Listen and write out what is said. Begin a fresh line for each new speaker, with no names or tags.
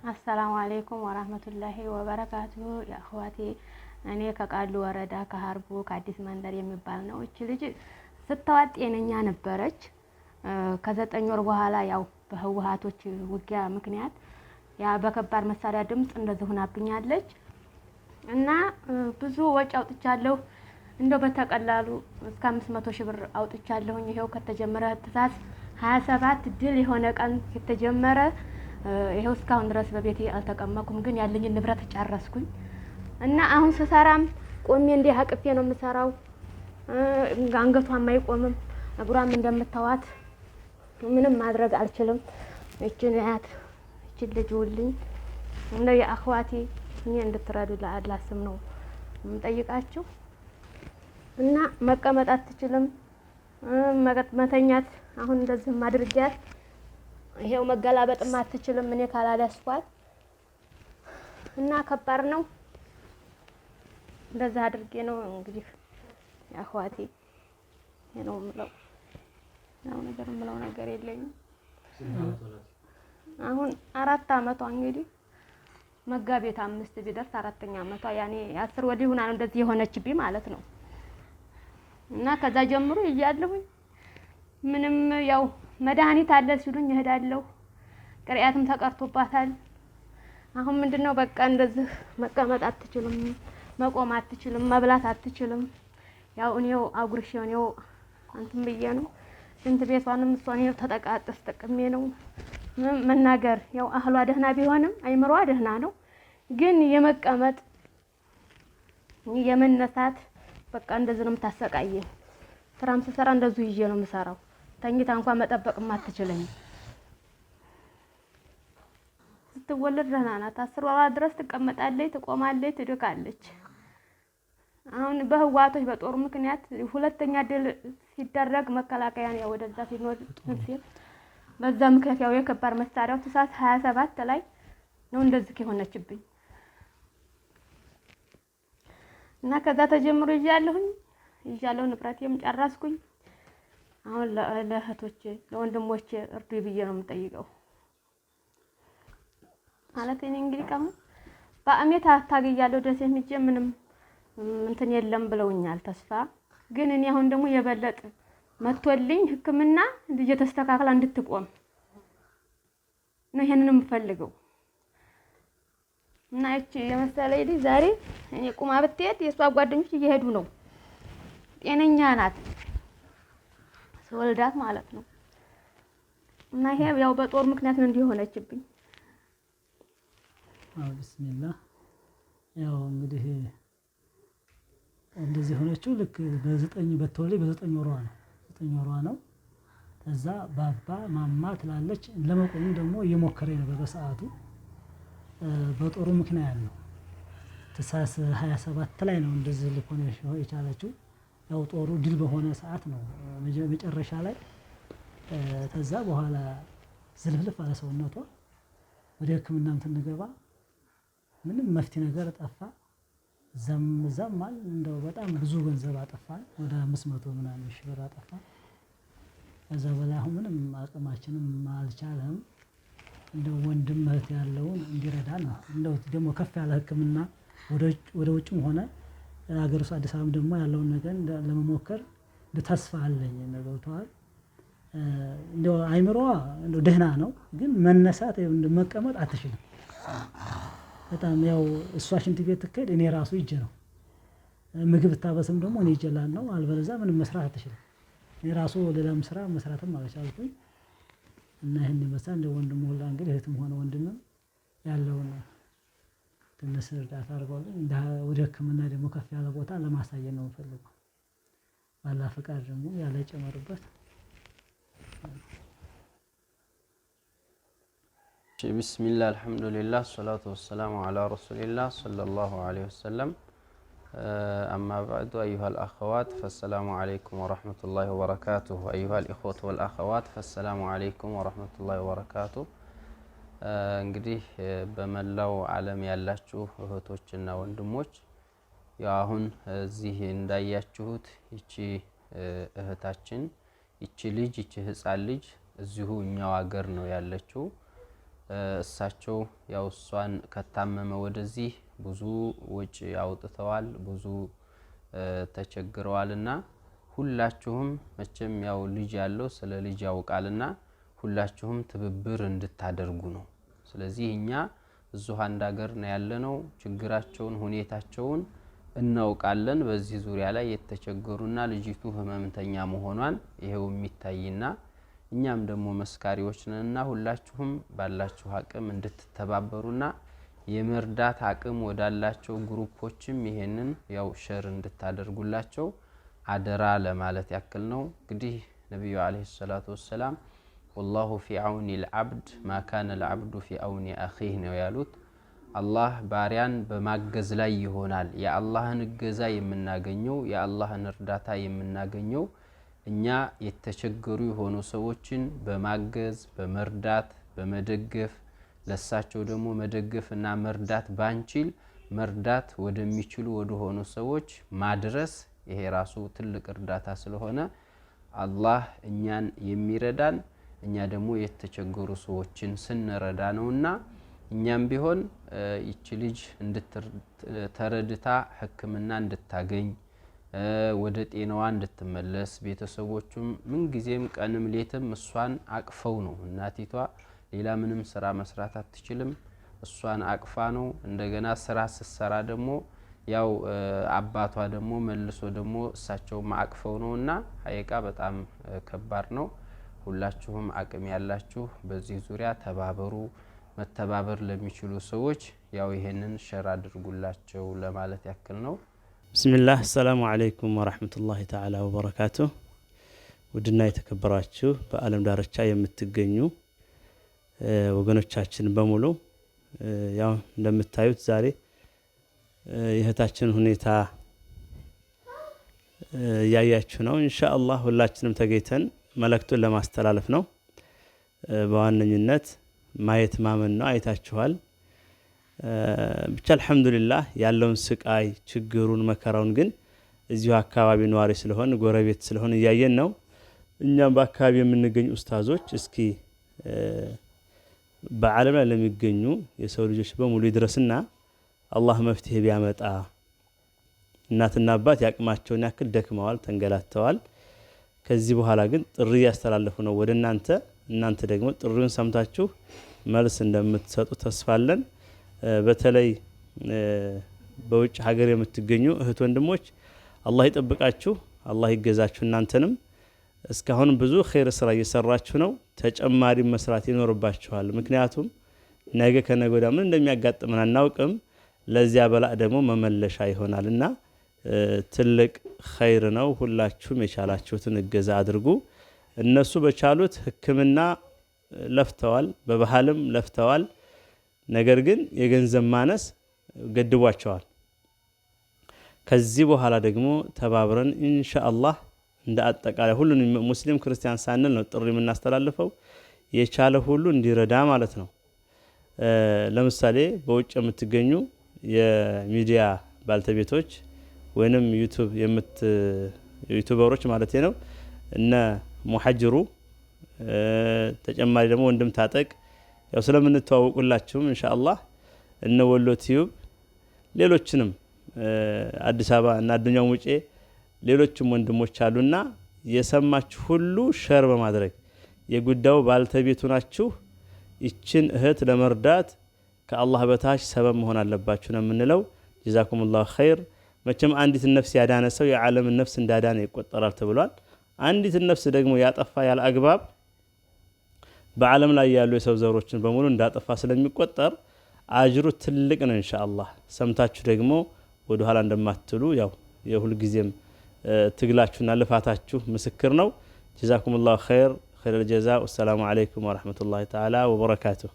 አሰላሙ አለይኩም ወራህመቱላሂ ወበረካቱሁ። ያኸዋቴ እኔ ከቃሉ ወረዳ ከሀርቡ ከአዲስ መንደር የሚባል ነው። እቺ ልጅ ስትዋጥ ጤነኛ ነበረች። ከ9 ወር በኋላ ያው በህወሓቶች ውጊያ ምክንያት ያ በከባድ መሳሪያ ድምጽ እንደዚህ ሆናብኛለች እና ብዙ ወጪ አውጥቻለሁ። እንደው በተቀላሉ እስከ 500 ሺህ ብር አውጥቻለሁኝ። ይሄው ከተጀመረ ትሳስ 27 ድል የሆነ ቀን የተጀመረ ይሄው እስካሁን ድረስ በቤቴ አልተቀመጥኩም፣ ግን ያለኝን ንብረት ጨረስኩኝ እና አሁን ስሰራም ቆሜ እንዲህ አቅፌ ነው የምሰራው። አንገቷም አይቆምም፣ እግሯም እንደምታዋት ምንም ማድረግ አልችልም። እቺን ያት እቺን ልጅ ውልኝ እንደ የአኽዋቴ እኔ እንድትረዱ ለአላህ ስም ነው የምጠይቃችሁ። እና መቀመጥ አትችልም፣ መተኛት አሁን እንደዚህ ማድርጊያት ይሄው መገላበጥም አትችልም እኔ ካላዳስኳት እና ከባድ ነው። እንደዛ አድርጌ ነው እንግዲህ ያኸዋቴ ነው የምለው። ምለው ነገር የለኝም። አሁን 4 አመቷ እንግዲህ መጋቢት 5 ቢደርስ 4ኛ አመቷ ያኔ 10 ወዲህ ሆና ነው እንደዚህ የሆነችብኝ ማለት ነው። እና ከዛ ጀምሮ እያለሁኝ ምንም ያው መድኃኒት አለ ሲሉኝ እሄዳለሁ። ቅሪያትም ተቀርቶባታል። አሁን ምንድነው በቃ እንደዚህ መቀመጥ አትችልም፣ መቆም አትችልም፣ መብላት አትችልም። ያው እኔው አጉርሼው ነው አንተም ብዬ ነው እንት ቤቷንም እሷን ነው ተጠቃጥስ ተጠቅሜ ነው መናገር። ያው አህሏ ደህና ቢሆንም አይምሯ ደህና ነው፣ ግን የመቀመጥ የመነሳት በቃ እንደዚህ ነው የምታሰቃየኝ። ስራም ስሰራ እንደዚሁ ይዤ ነው የምሰራው። ተኝታ እንኳን መጠበቅም አትችልም። ስትወለድ ደህና ናት። 10 ወራ ድረስ ትቀመጣለች፣ ትቆማለች፣ ትድካለች። አሁን በህወሓቶች በጦር ምክንያት ሁለተኛ ድል ሲደረግ መከላከያ ያው ወደዛ ሲኖር ሲል በዛ ምክንያት ያው የከባድ መሳሪያው ትሳት 27 ላይ ነው እንደዚህ የሆነችብኝ እና ከዛ ተጀምሮ ይያለሁ ንብረቴም ጨረስኩኝ። አሁን ለእህቶቼ ለወንድሞቼ እርዱኝ ብዬ ነው የምጠይቀው። ማለት እኔ እንግዲህ ቀሙ በአሜት ታገያለሁ ደስ የሚጀ ምንም እንትን የለም ብለውኛል ተስፋ። ግን እኔ አሁን ደግሞ የበለጠ መጥቶልኝ ህክምና ልጅ ተስተካክላ እንድትቆም ነው ይሄንን የምፈልገው። እና እቺ የመሰለኝ ልጅ ዛሬ እኔ ቁማ ብትሄድ የሷ ጓደኞች እየሄዱ ነው። ጤነኛ ናት ወልዳት ማለት ነው። እና ይሄ ያው በጦር ምክንያት ነው እንዲሆነችብኝ።
ቢስሚላህ ያው እንግዲህ እንደዚህ ሆነችው ልክ በተወለደች በ9 ወሯ ነው። 9 ወሯ ነው። ከዛ ባባ ማማ ትላለች። ለመቆም ደግሞ እየሞከረ ነበር በሰዓቱ በጦሩ ምክንያት ነው። ትሳስ 27 ላይ ነው እንደዚህ ልኮን የቻለችው። ያው ጦሩ ድል በሆነ ሰዓት ነው መጨረሻ ላይ። ከዛ በኋላ ዝልፍልፍ አለ ሰውነቷ። ወደ ህክምናም ትንገባ ምንም መፍትሄ ነገር ጠፋ። እዛም ማለት እንደው በጣም ብዙ ገንዘብ አጠፋን። ወደ 500 ምናምን ሺህ ብር አጠፋን። ከዛ በላይ አሁን ምንም አቅማችንም አልቻለም። እንደው ወንድም እህት ያለውን እንዲረዳ ነው። እንደው ደግሞ ከፍ ያለ ህክምና ወደ ውጭም ሆነ ሀገር ውስጥ አዲስ አበባ ደግሞ ያለውን ነገር ለመሞከር ተስፋ አለኝ ነገርቷል። እንደው አይምሮዋ እንደው ደህና ነው፣ ግን መነሳት መቀመጥ አትችልም። በጣም ያው እሷ ሽንት ቤት ትከድ እኔ ራሱ ይጀ ነው። ምግብ ታበስም ደግሞ እኔ ይጀላል ነው። አልበለዛ ምንም መስራት አትችልም። እኔ ራሱ ሌላም ስራ መስራትም አልቻልኩኝ። እና ይሄን ይመስላል። እንደ ወንድም ሁላ እንግዲህ እህትም ሆነ ወንድምም ያለውን ትንሽ እርዳታ አድርገውልኝ ወደ ህክምና ደግሞ ከፍ ያለ ቦታ ለማሳየት ነው የምፈልገው። ባላህ ፈቃድ ደግሞ ያለ ጨመርበት።
ቢስሚላህ አልሐምዱሊላህ ሰላቱ ወሰላሙ ዐላ ረሱሊላህ ሰለላሁ ዐለይሂ ወሰለም። أما بعد أيها الأخوات فالسلام عليكم ورحمة الله وبركاته. أيها الإخوة والأخوات فالسلام عليكم ورحمة الله وبركاته. እንግዲህ በመላው ዓለም ያላችሁ እህቶችና ወንድሞች ያው አሁን እዚህ እንዳያችሁት እቺ እህታችን እቺ ህፃን ልጅ እዚሁ እኛው ሀገር ነው ያለችው። እሳቸው ያው እሷን ከታመመ ወደዚህ ብዙ ወጪ አውጥተዋል ብዙ ተቸግረዋልና ሁላችሁም መቼም ያው ልጅ ያለው ስለ ልጅ ያውቃልና ሁላችሁም ትብብር እንድታደርጉ ነው ስለዚህ እኛ እዚሁ አንድ ሀገር ነው ያለነው ችግራቸውን ሁኔታቸውን እናውቃለን በዚህ ዙሪያ ላይ የተቸገሩና ልጅቱ ህመምተኛ መሆኗን ይሄው የሚታይና እኛም ደግሞ መስካሪዎች ነንና ሁላችሁም ባላችሁ አቅም እንድትተባበሩና የመርዳት አቅም ወዳላቸው ግሩፖችም ይሄንን ያው ሼር እንድታደርጉላቸው አደራ ለማለት ያክል ነው እንግዲህ ነብዩ አለይሂ ሰላቱ ወሰለም والله في عون العبد ما كان العبد في عون اخيه ነው ያሉት አላህ ባሪያን በማገዝ ላይ ይሆናል የአላህን እገዛ የምናገኘው የአላህን እርዳታ የምናገኘው እኛ የተቸገሩ የሆኑ ሰዎችን በማገዝ በመርዳት በመደገፍ ለሳቸው ደግሞ መደገፍና መርዳት ባንችል መርዳት ወደሚችሉ ወደ ሆኑ ሰዎች ማድረስ ይሄ ራሱ ትልቅ እርዳታ ስለሆነ አላህ እኛን የሚረዳን እኛ ደግሞ የተቸገሩ ሰዎችን ስንረዳ ነውና እኛም ቢሆን ይቺ ልጅ እንድትተረድታ ህክምና እንድታገኝ ወደ ጤናዋ እንድትመለስ ቤተሰቦቹም ምን ጊዜም ቀንም ሌትም እሷን አቅፈው ነው እናቲቷ ሌላ ምንም ስራ መስራት አትችልም እሷን አቅፋ ነው እንደገና ስራ ስትሰራ ደግሞ ያው አባቷ ደግሞ መልሶ ደግሞ እሳቸው ማቅፈው ነውና ሀይቃ በጣም ከባድ ነው ሁላችሁም አቅም ያላችሁ በዚህ ዙሪያ ተባበሩ መተባበር ለሚችሉ ሰዎች ያው ይሄንን ሸር አድርጉላቸው ለማለት ያክል ነው
ብስሚላህ ሰላሙ አለይኩም ወራህመቱላሂ ተዓላ ወበረካቱ ውድና የተከበራችሁ በአለም ዳርቻ የምትገኙ ወገኖቻችን በሙሉ ያው እንደምታዩት ዛሬ የህታችን ሁኔታ ያያችሁ ነው ኢንሻአላህ ሁላችንም ተገይተን መልእክቱን ለማስተላለፍ ነው በዋነኝነት ማየት ማመን ነው አይታችኋል ብቻ አልহামዱሊላህ ያለውን ስቃይ ችግሩን መከራውን ግን እዚሁ አካባቢ ነዋሪ ስለሆነ ጎረቤት ስለሆነ ያየን ነው እኛም በአካባቢ የምንገኝ ኡስታዞች እስኪ በዓለም ላይ ለሚገኙ የሰው ልጆች በሙሉ ይድረስና አላህ መፍትሄ ቢያመጣ እናትና አባት ያቅማቸውን ያክል ደክመዋል ተንገላተዋል ከዚህ በኋላ ግን ጥሪ ያስተላልፉ ነው ወደ እናንተ ደግሞ ጥሪውን ሰምታችሁ መልስ እንደምትሰጡ ተስፋለን በተለይ በውጭ ሀገር የምትገኙ እህት ወንድሞች አላህ ይጠብቃችሁ አላህ ይገዛችሁ እናንተንም እስካሁን ብዙ ኸይር ስራ እየሰራችሁ ነው ተጨማሪ መስራት ይኖርባችኋል ምክንያቱም ነገ ከነገ ወዲያ ምን እንደሚያጋጥመን አናውቅም ለዚያ በላእ ደግሞ መመለሻ ይሆናልና ትልቅ ኸይር ነው ሁላችሁም የቻላችሁትን እገዛ አድርጉ እነሱ በቻሉት ህክምና ለፍተዋል በባህልም ለፍተዋል ነገር ግን የገንዘብ ማነስ ገድቧቸዋል ከዚህ በኋላ ደግሞ ተባብረን ኢንሻአላህ እንደ አጠቃላይ ሁሉንም ሙስሊም ክርስቲያን ሳንል ነው ጥሪ የምናስተላልፈው የቻለ ሁሉ እንዲረዳ ማለት ነው ለምሳሌ በውጭ የምትገኙ የሚዲያ ባልተቤቶች ወይንም ዩቲዩበሮች ማለት ነው እነ ሙሐጅሩ ተጨማሪ ደግሞ ወንድም ታጠቅ ያው ስለምንተዋወቁላችሁም ኢንሻአላህ እነ ወሎ ቲዩብ ሌሎችንም አዲስ አበባ እና አዱኛው ውጪ ሌሎችም ወንድሞች አሉና የሰማችሁ ሁሉ ሼር በማድረግ የጉዳዩ ባልተቤቱ ናችሁ ይችን እህት ለመርዳት ከአላህ በታች ሰበብ መሆን አለባችሁ ነው የምንለው ጀዛኩሙላሁ ኸይር መቼም አንዲት ነፍስ ያዳነ ሰው የዓለም ነፍስ እንዳዳነ ይቆጠራል ተብሏል አንዲት ነፍስ ደግሞ ያጠፋ ያለ አግባብ በዓለም ላይ ያሉ የሰው ዘሮችን በሙሉ እንዳጠፋ ስለሚቆጠር አጅሩ ትልቅ ነው ኢንሻአላህ ሰምታችሁ ደግሞ ወደ ኋላ እንደማትሉ ያው የሁሉ ጊዜም ትግላችሁና ልፋታችሁ ምስክር ነው ጀዛኩሙላሁ ኸይር ኸይር الجزاء والسلام عليكم ورحمة الله تعالى وبركاته